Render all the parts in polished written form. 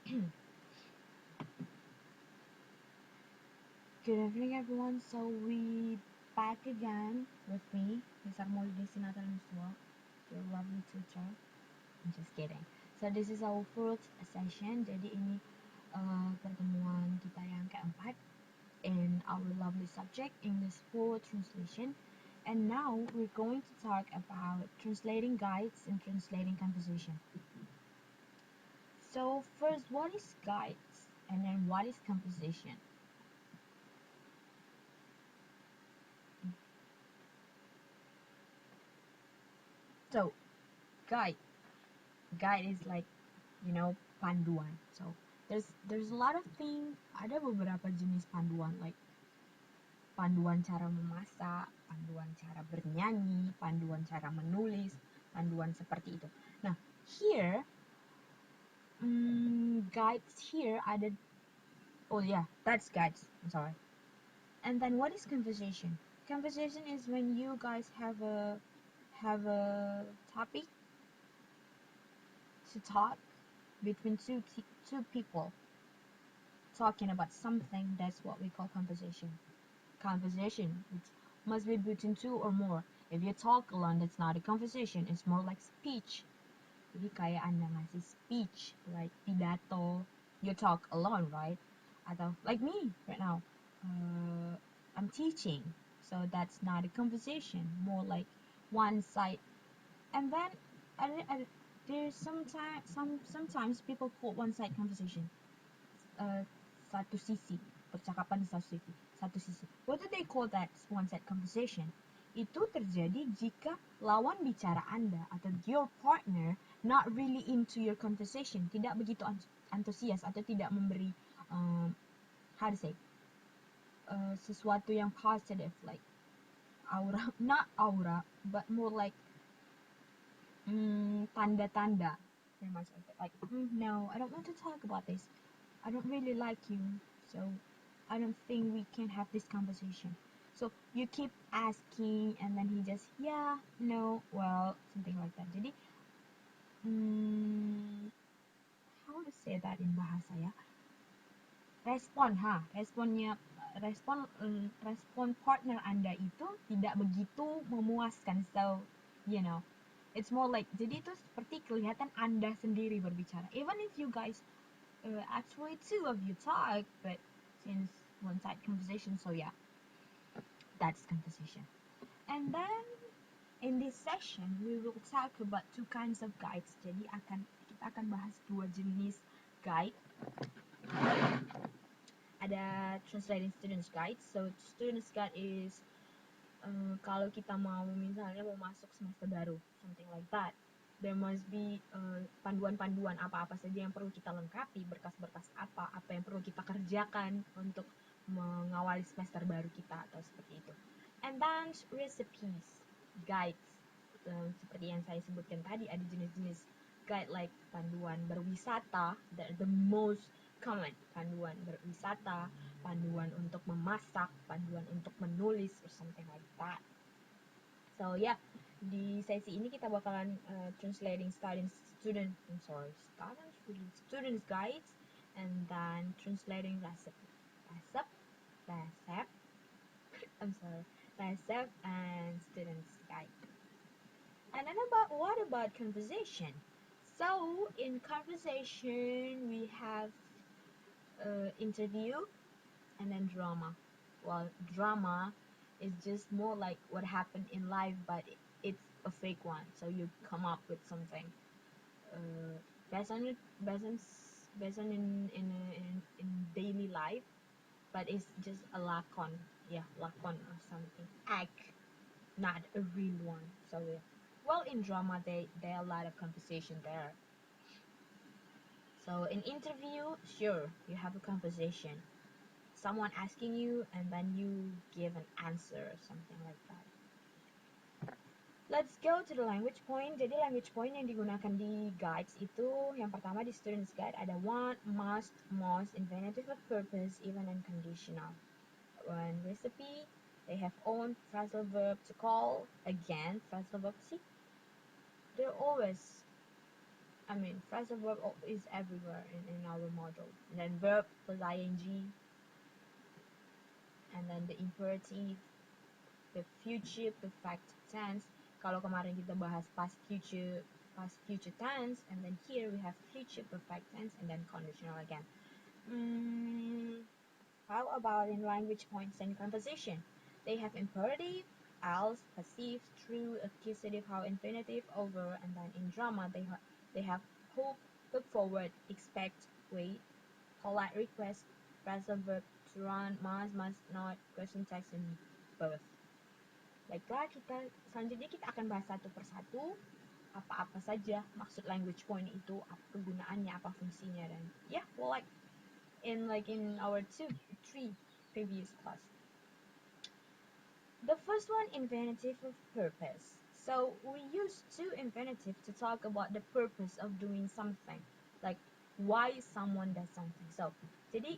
Good evening, everyone. So we back again with me, Miss Armoli Desinatal Nuswa, your lovely teacher. I'm just kidding. So this is our fourth session. Jadi ini pertemuan kita yang keempat in our lovely subject English for translation. And now we're going to talk about translating guides and translating composition. So first, what is guides, and then what is composition? So guide is like, panduan. So there's a lot of things. Ada beberapa jenis panduan, like panduan cara memasak, panduan cara bernyanyi, panduan cara menulis, panduan seperti itu. Nah, here guides here ada. Oh yeah, that's guides. I'm sorry. And then what is conversation? Conversation is when you guys have a topic to talk between two people talking about something. That's what we call conversation. Conversation, it must be between two or more. If you talk alone, that's not a conversation. It's more like speech. Jadi kayak Anda ngasih speech, like pidato. You talk alone, right? Atau like me right now, I'm teaching, so that's not a conversation. More like one side. And then there's sometimes people call one-side conversation. Satu sisi, percakapan di satu sisi. What do they call that one-side conversation? Itu terjadi jika lawan bicara Anda atau your partner not really into your conversation, tidak begitu antusias atau tidak memberi how to say sesuatu yang positive, like aura, not aura, but more like tanda-tanda, very much like no, I don't want to talk about this. I don't really like you, so I don't think we can have this conversation. So you keep asking, and then he just yeah, no, well, something like that. Jadi, how to say that in bahasa ya? Respon partner Anda itu tidak begitu memuaskan. So, it's more like, jadi itu seperti kelihatan Anda sendiri berbicara. Even if you guys actually two of you talk, but since one-side conversation, so yeah, that's conversation. And then in this session we will talk about two kinds of guides. Jadi kita akan bahas dua jenis guide. Ada translating students guide. So students guide is kalau kita misalnya mau masuk semester baru, something like that, there must be panduan-panduan apa-apa saja yang perlu kita lengkapi, berkas-berkas apa yang perlu kita kerjakan untuk mengawali semester baru kita, atau seperti itu. And then recipes, guides, seperti yang saya sebutkan tadi, ada jenis-jenis guide like panduan berwisata, the most common, panduan berwisata, panduan untuk memasak, panduan untuk menulis, or something like that. So yeah, di sesi ini kita bakalan translating students guides, and then translating recipe and students guide. And then what about conversation? So in conversation we have interview and then drama. Well, drama is just more like what happened in life, but it's a fake one. So you come up with something based on in daily life, but it's just a lakon or something, act, not a real one. So well, in drama there are a lot of conversation there. So in interview, sure, you have a conversation, someone asking you and then you give an answer or something like that. Let's go to the language point. Jadi language point yang digunakan di guides itu, yang pertama di students guide ada want, must, most, infinitive of purpose, even and conditional. When recipe, they have own, phrasal verb to call, again phrasal verb. See, they're always phrasal verb is everywhere in our model. And then verb plus ing, and then the imperative, the future perfect tense. Kalau kemarin kita bahas past future tense, and then here we have future perfect tense and then conditional again. How about in language points and conversation? They have imperative, else, passive, true, accusative, how, infinitive, over, and then in drama they have hope, look forward, expect, wait, polite request, phrasal verb, to run, must not, question text, and both. Baiklah, selanjutnya kita akan bahas satu persatu apa-apa saja maksud language point itu, apa kegunaannya, apa fungsinya, dan in our 3 previous class. The first one, infinitive of purpose. So we use two infinitive to talk about the purpose of doing something, like why someone does something. So jadi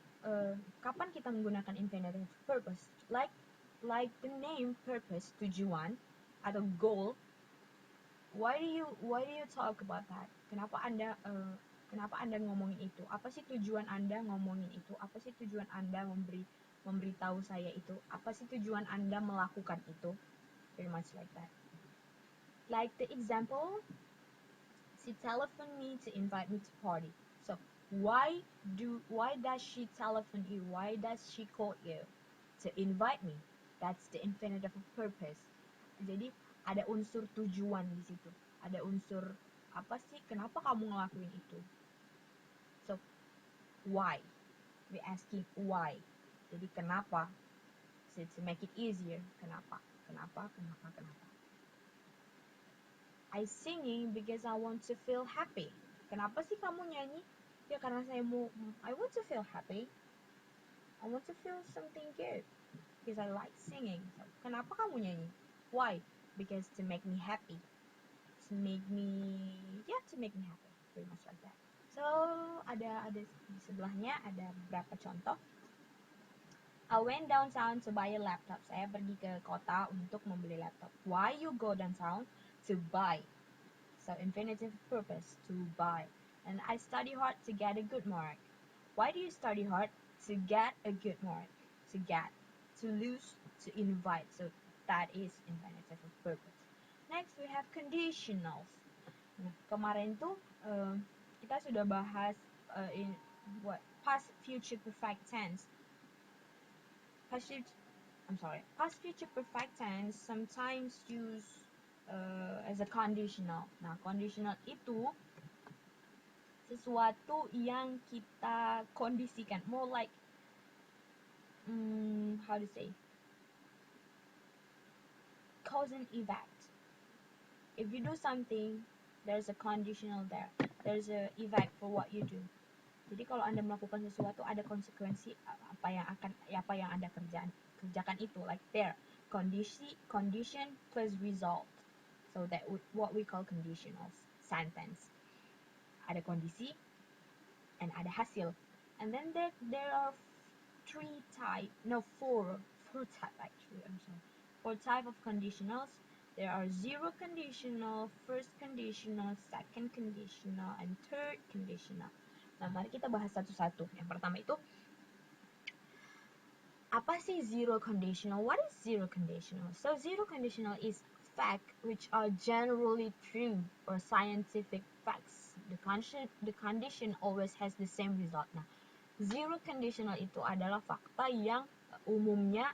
kapan kita menggunakan infinitive purpose? Like the name purpose, tujuan atau goal. Why do you talk about that? Kenapa Anda ngomongin itu? Apa sih tujuan Anda ngomongin itu? Apa sih tujuan Anda memberitahu saya itu? Apa sih tujuan Anda melakukan itu? Very much like that. Like the example, she telephoned me to invite me to party. So why does she telephone you? Why does she call you? To invite me. That's the infinitive of purpose. Jadi ada unsur tujuan di situ. Ada unsur apa sih? Kenapa kamu ngelakuin itu? So why? We asking why. Jadi kenapa? So to make it easier, kenapa? I singing because I want to feel happy. Kenapa sih kamu nyanyi? Ya karena I want to feel happy. I want to feel something good. Because I like singing. So, kenapa kamu nyanyi? Why? Because to make me happy. To make me happy. Pretty much like that. So, ada di sebelahnya ada beberapa contoh. I went downtown to buy a laptop. Saya pergi ke kota untuk membeli laptop. Why you go downtown? To buy. So, infinitive purpose, to buy. And I study hard to get a good mark. Why do you study hard? To get a good mark. To get. To lose, to invite. So that is infinitive of purpose. Next we have conditionals. Nah, kemarin tuh kita sudah bahas in past future perfect tense. Past future perfect tense sometimes used as a conditional. Nah, conditional itu sesuatu yang kita kondisikan, more like how to say, cause and effect. If you do something, there's a conditional there. There's a effect for what you do. Jadi kalau Anda melakukan sesuatu, ada konsekuensi apa yang Anda kerjakan itu. Like there, condition plus result. So that what we call conditional sentence. Ada kondisi and ada hasil. And then there are four type actually. I'm sorry. 4 type of conditionals. There are zero conditional, first conditional, second conditional, and third conditional. Nah, mari kita bahas satu-satu. Yang pertama itu, apa sih zero conditional? What is zero conditional? So, zero conditional is fact which are generally true or scientific facts. The condition always has the same result. Nah, zero conditional itu adalah fakta yang umumnya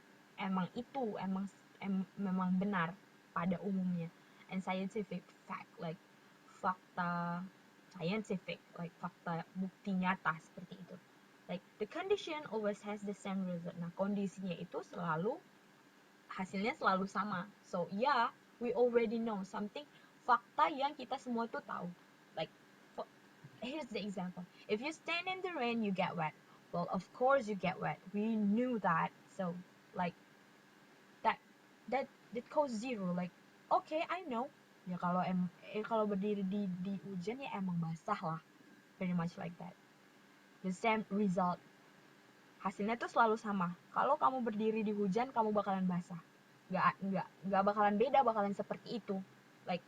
memang benar pada umumnya. And scientific fact, like fakta scientific, like fakta bukti nyata seperti itu. Like the condition always has the same result. Nah, kondisinya itu hasilnya selalu sama. So yeah, we already know something, fakta yang kita semua tuh tahu. Like here's the example. If you stand in the rain, you get wet. Well, of course you get wet. We knew that. So like that cause zero. Like okay, I know. Ya kalau berdiri di hujan ya emang basah lah. Very much like that. The same result. Hasilnya tuh selalu sama. Kalau kamu berdiri di hujan, kamu bakalan basah. Nggak bakalan beda, bakalan seperti itu. Like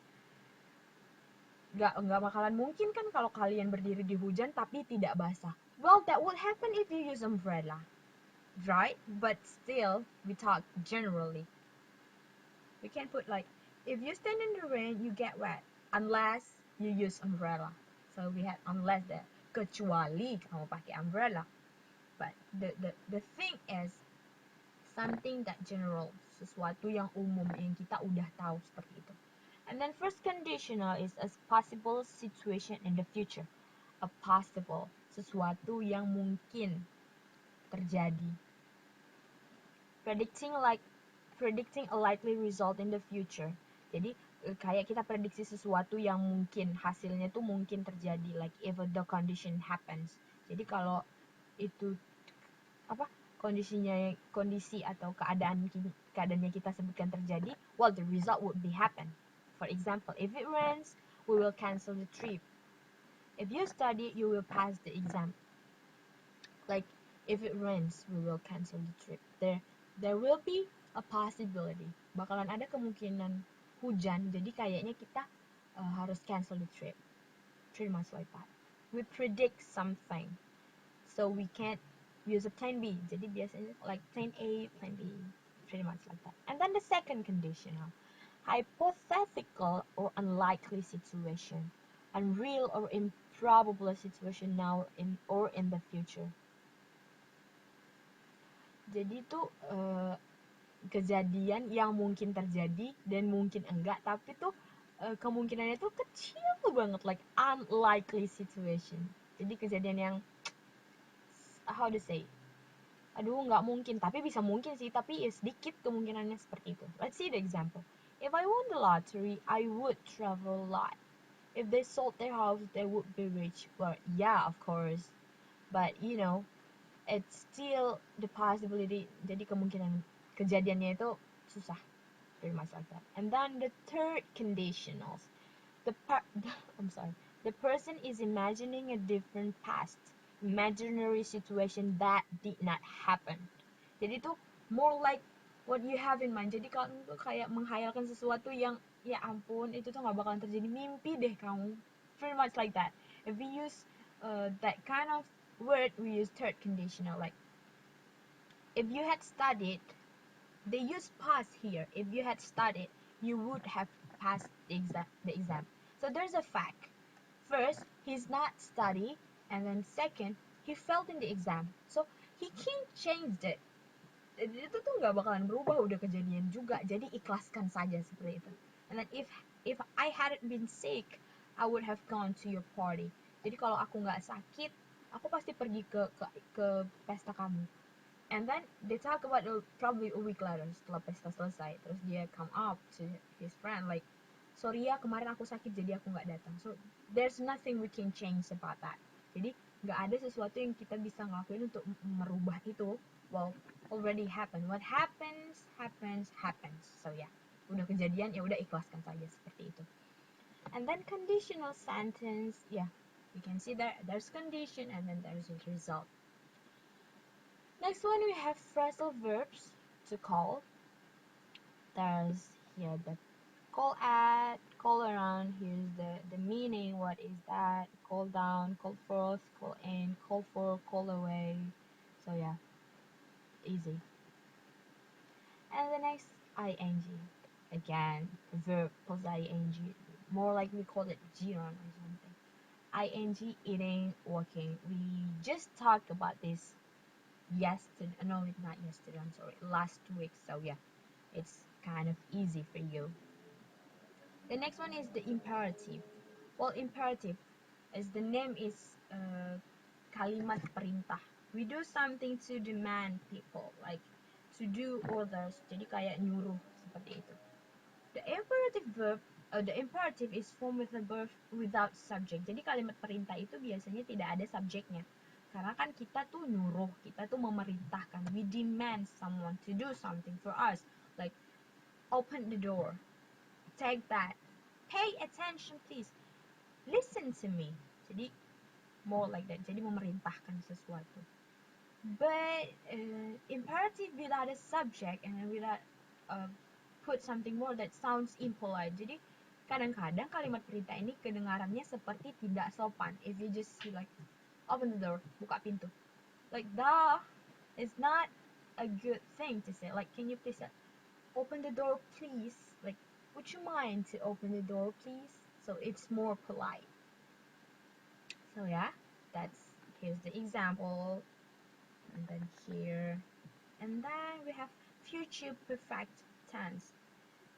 nggak bakalan mungkin kan kalau kalian berdiri di hujan tapi tidak basah. Well, that would happen if you use umbrella, right? But still, we talk generally. We can put like, if you stand in the rain, you get wet unless you use umbrella. So we had unless there. Kecuali kamu pakai umbrella. But the thing is something that general, sesuatu yang umum yang kita udah tahu seperti itu. And then first conditional is a possible situation in the future. A possible, sesuatu yang mungkin terjadi. Predicting a likely result in the future. Jadi kayak kita prediksi sesuatu yang mungkin hasilnya tuh mungkin terjadi, like if the condition happens. Jadi kalau itu kondisi atau keadaannya kita sebutkan terjadi, well, the result would be happen. For example, if it rains, we will cancel the trip. If you study, you will pass the exam. Like, if it rains, we will cancel the trip. There will be a possibility. Bakalan ada kemungkinan hujan, jadi kayaknya kita harus cancel the trip. Pretty much like that. We predict something, so we can't use a plan B. Jadi biasanya like plan A, plan B, pretty much like that. And then the second conditional, hypothetical or unlikely situation, unreal or improbable situation now or in the future. Jadi itu kejadian yang mungkin terjadi dan mungkin enggak, tapi tuh kemungkinannya tuh kecil banget, like unlikely situation. Jadi kejadian yang how to say, aduh nggak mungkin, tapi bisa mungkin sih, tapi ya sedikit kemungkinannya seperti itu. Let's see the example. If I won the lottery, I would travel a lot. If they sold their house, they would be rich. Well, yeah, of course. But, you know, it's still the possibility. Jadi kemungkinan kejadiannya itu susah. Pretty much like that. And then the third conditionals. The person is imagining a different past, imaginary situation that did not happen. Jadi itu more like what you have in mind. Jadi kalau itu kayak menghayalkan sesuatu yang ya ampun itu tuh nggak bakalan terjadi, mimpi deh kamu. Pretty much like that. If we use that kind of word, we use third conditional. Like if you had studied, they use past here. If you had studied, you would have passed the exam. So there's a fact. First, he's not study, and then second, he failed in the exam. So he can't change it. Itu tuh nggak bakalan berubah, udah kejadian juga. Jadi ikhlaskan saja seperti itu. And then if I hadn't been sick, I would have gone to your party. Jadi kalau aku nggak sakit, aku pasti pergi ke pesta kamu. And then they talk about probably a week later setelah pesta selesai, terus dia come up to his friend like, sorry ya kemarin aku sakit jadi aku nggak datang. So there's nothing we can change about that. Jadi nggak ada sesuatu yang kita bisa ngelakuin untuk merubah itu. Well, already happened. What happens. So yeah, udah kejadian, ya udah ikhlaskan saja seperti itu. And then conditional sentence, yeah, you can see there's condition and then there's a result. Next one, we have phrasal verbs to call. There's here the call at, call around. Here's the meaning. What is that? Call down, call forth, call in, call for, call away. So yeah, easy. And the next, ing. Again, verb plus ing. More like we call it gerund or something. Ing, eating, walking. We just talked about this yesterday. No, not yesterday, I'm sorry, last week. So yeah, it's kind of easy for you. The next one is the imperative. Well, imperative, as the name is kalimat perintah. We do something to demand people, like to do orders. Jadi kayak nyuruh seperti itu. The imperative is formed with a verb without subject. Jadi kalimat perintah itu biasanya tidak ada subjeknya. Karena kan kita tuh nyuruh, kita tuh memerintahkan. We demand someone to do something for us. Like, open the door. Take that. Pay attention please. Listen to me. Jadi, more like that. Jadi memerintahkan sesuatu. But, imperative without a subject and without put something more, that sounds impolite. Jadi, kadang-kadang kalimat perintah ini kedengarannya seperti tidak sopan. If you just see like open the door, buka pintu, like that is not a good thing to say. Like, can you please open the door, please? Like, would you mind to open the door, please? So it's more polite. So yeah, here's the example, and then here, and then we have future perfect tense.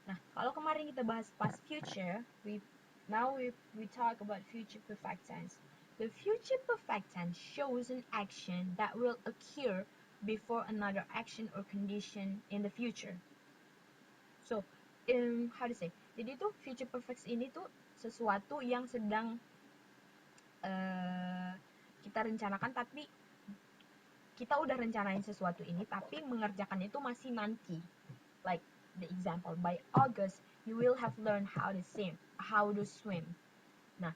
Nah, kalau kemarin kita bahas past future, we talk about future perfect tense. The future perfect tense shows an action that will occur before another action or condition in the future. So, how to say? Jadi tuh future perfect ini tuh sesuatu yang sedang kita rencanakan, tapi kita udah rencanain sesuatu ini, tapi mengerjakan itu masih nanti. Like the example, by August you will have learned how to swim. Nah,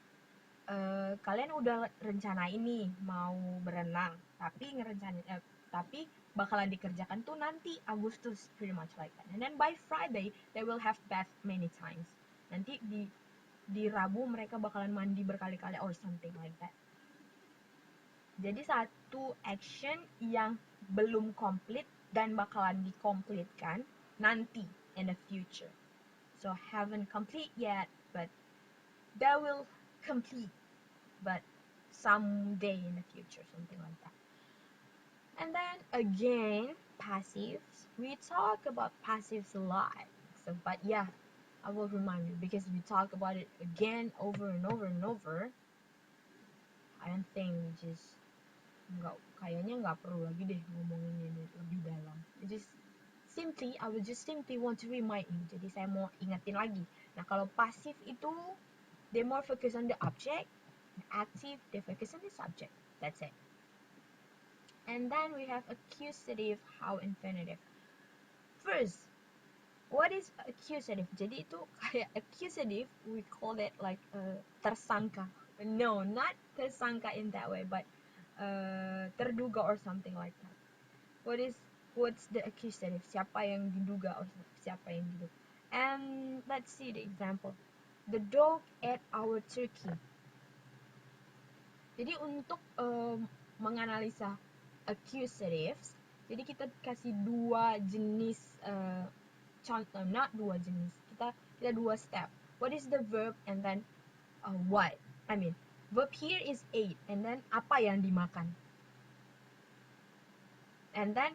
kalian udah rencana ini mau berenang, tapi bakalan dikerjakan tuh nanti Agustus, pretty much like that. And then by Friday they will have bath many times. Nanti di Rabu mereka bakalan mandi berkali-kali or something like that. Jadi satu action yang belum complete dan bakalan dikomplitkan nanti in the future. So haven't complete yet, but that will complete, but someday in the future, something like that. And then again, passives. We talk about passives a lot. So, but yeah, I will remind you because we talk about it again over and over and over. I don't think kayaknya nggak perlu lagi deh ngomongin ini lebih dalam. I would just simply want to remind you. Jadi saya mau ingetin lagi. Nah, kalau pasif itu they more focus on the object, active they focus on the subject. That's it. And then we have accusative, how infinitive. First, what is accusative? Jadi itu kayak accusative, we call it like tersangka. No, not tersangka in that way, but terduga or something like that. What's the accusative? Siapa yang diduga or siapa yang diduga? And let's see the example. The dog ate our turkey. Jadi untuk menganalisa accusatives, jadi kita kasih dua jenis contoh, not dua jenis. Kita dua step. What is the verb and then what? I mean, verb here is ate, and then apa yang dimakan. And then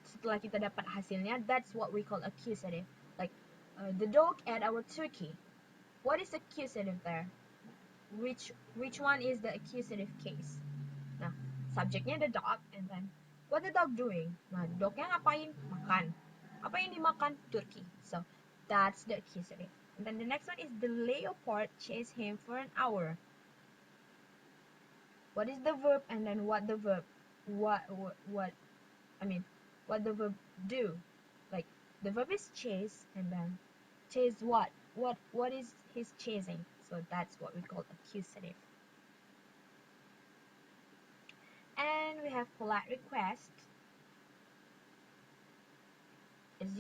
setelah kita dapat hasilnya, that's what we call accusative. Like the dog ate our turkey. What is accusative there? Which one is the accusative case? Nah, subjeknya the dog, and then what the dog doing? Nah, dognya ngapain? Makan. Apa yang dimakan? Turkey. So that's the accusative. And then the next one is the leopard chased him for an hour. What is the verb and then what the verb the verb do? Like the verb is chase, and then chase what? What is his chasing? So that's what we call accusative. And we have polite request. As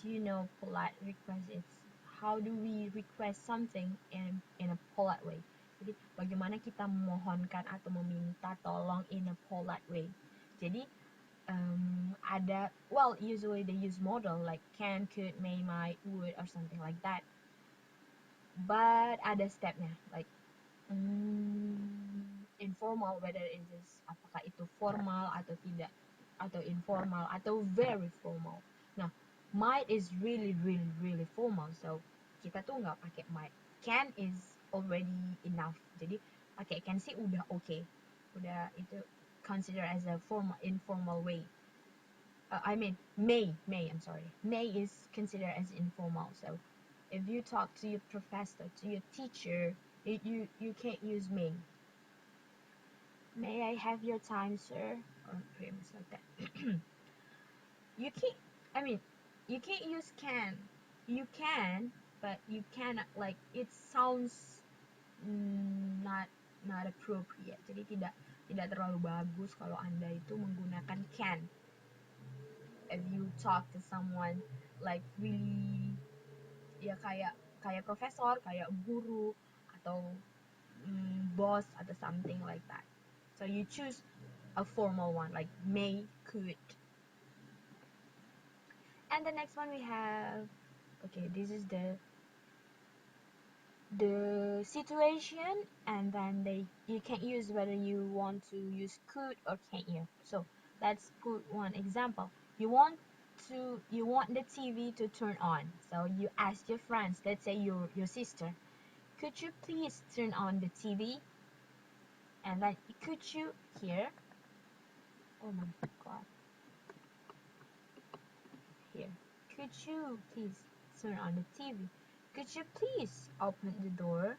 you know, polite request is how do we request something in a polite way. Jadi bagaimana kita memohonkan atau meminta tolong in a polite way. Jadi usually they use modal like can, could, may, might, would, or something like that. But ada stepnya, like informal, whether it is apakah itu formal atau tidak, atau informal atau very formal. Nah, might is really really really formal, so kita tuh nggak pakai might. Can is already enough, jadi pakai can sih udah okay, udah itu consider as a informal way. May is considered as informal. So if you talk to your professor, to your teacher, you can't use may. May I have your time, sir? Or pretty much like that. You can't use can. You can, but you cannot, like it sounds not appropriate. Jadi tidak terlalu bagus kalau Anda itu menggunakan can. If you talk to someone like really, ya kayak kayak profesor, kayak guru, atau boss, atau something like that. So you choose a formal one like may, could. And the next one we have, okay, this is the situation, and then you can use whether you want to use could or can't you. So let's put one example. You want the TV to turn on. So you ask your friends, let's say your sister, could you please turn on the TV? And then could you here? Oh my god. Here. Could you please turn on the TV? Could you please open the door?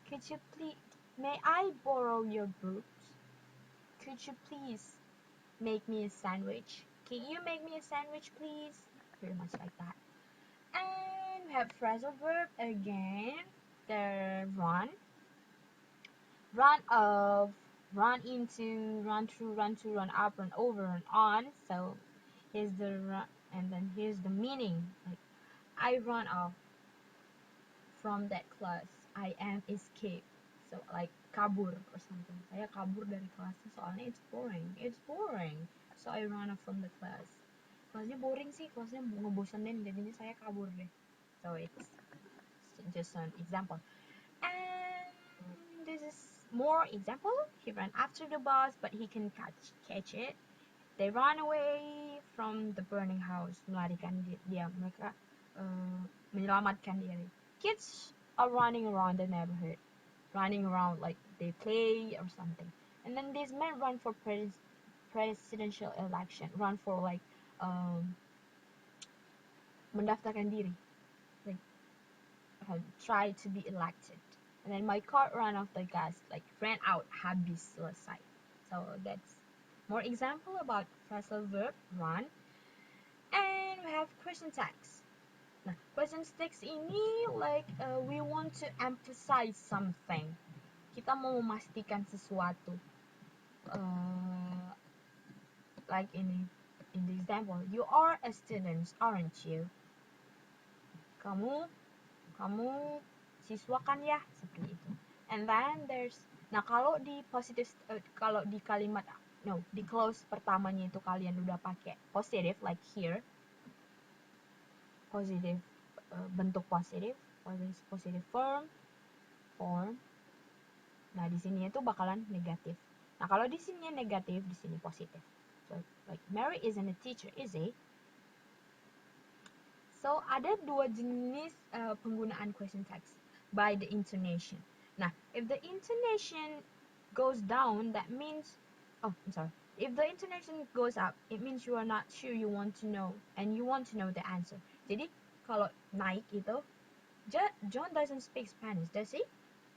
Could you please, may I borrow your books? Could you please make me a sandwich? Can you make me a sandwich, please? Pretty much like that. And we have phrasal verb again. The run. Run of, run into, run through, run to, run up, run over, run on. So here's the run, and then here's the meaning. Like, I run off from that class. I am escape. So like kabur or something. Saya kabur dari kelasnya soalnya it's boring. It's boring. So I run off from the class. Kelasnya boring sih, kelasnya ngebosenin, jadinya saya kabur deh. So it's just an example. And this is more example. He ran after the bus, but he can catch it. They run away from the burning house. Melarikan dia, mereka menyelamatkan diri. Kids are running around the neighborhood, running around like they play or something. And then these men run for presidential election, run for like mendaftarkan diri, like try to be elected. And then my car ran off the gas, like ran out, habis, selesai. So that's more example about phrasal verb run. And we have question tags. Nah, question tags ini like we want to emphasize something. Kita mau memastikan sesuatu. Like in the example, you are a student, aren't you? Kamu siswa kan ya, seperti itu. And then there's, nah kalau di positive, kalau di kalimat di clause pertamanya itu kalian udah pakai positive like here, positive, bentuk positive form. Nah di sini itu bakalan negatif. Nah kalau di sini negatif, di sini positif. So like Mary isn't a teacher, is he? So ada dua jenis penggunaan question tags by the intonation. Nah if the intonation goes down, that means, if the intonation goes up, it means you are not sure, you want to know, and you want to know the answer. Jadi kalau naik itu, John doesn't speak Spanish, does he?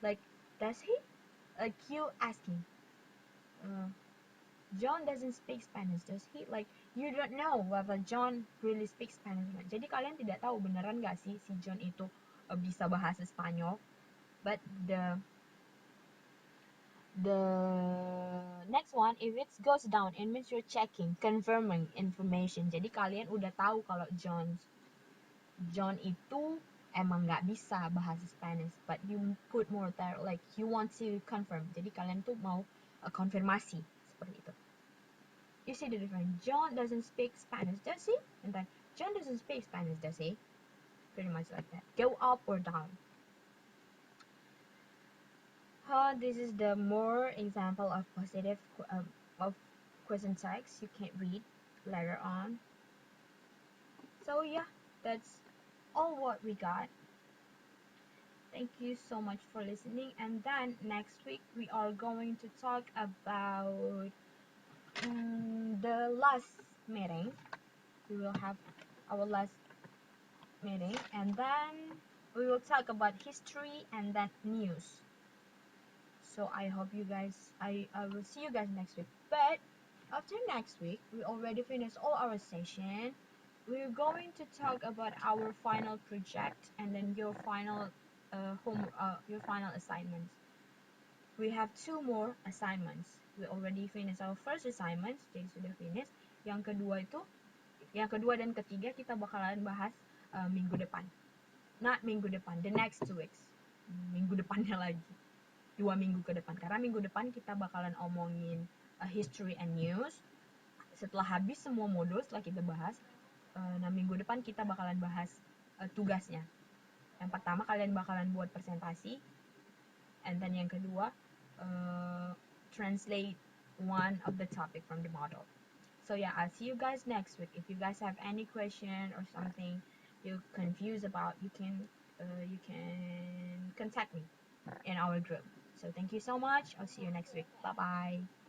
Like, does he? Like you asking, John doesn't speak Spanish, does he? Like, you don't know whether John really speaks Spanish. Jadi kalian tidak tahu beneran gak sih si John itu bisa bahasa Spanyol. But the next one, if it goes down, it means you're checking, confirming information. Jadi kalian udah tahu kalau John itu emang nggak bisa bahasa Spanish, but you put more there, like you want to confirm. Jadi kalian tuh mau konfirmasi seperti itu. You see the difference. John doesn't speak Spanish, does he? And then John doesn't speak Spanish, does he? Pretty much like that. Go up or down. This is the more example of positive of question tags you can read later on. So yeah, that's all what we got. Thank you so much for listening, and then next week we are going to talk about the last meeting. We will have our last meeting, and then we will talk about history and then news. So I hope you guys, I will see you guys next week. But after next week, we already finished all our session. We're going to talk about our final project and then your final your final assignments. We have 2 more assignments. We already finished our first assignments, jadi sudah finish. Yang kedua dan ketiga kita bakalan bahas minggu depan. not minggu depan, the next 2 weeks, minggu depannya lagi, 2 minggu ke depan, karena minggu depan kita bakalan omongin history and news. Setelah habis semua modul, setelah kita bahas, nah minggu depan kita bakalan bahas tugasnya. Yang pertama kalian bakalan buat presentasi, and then yang kedua translate one of the topic from the model. So yeah, I'll see you guys next week. If you guys have any question or something you're confused about, you can contact me in our group. So thank you so much. I'll see you next week. Bye bye.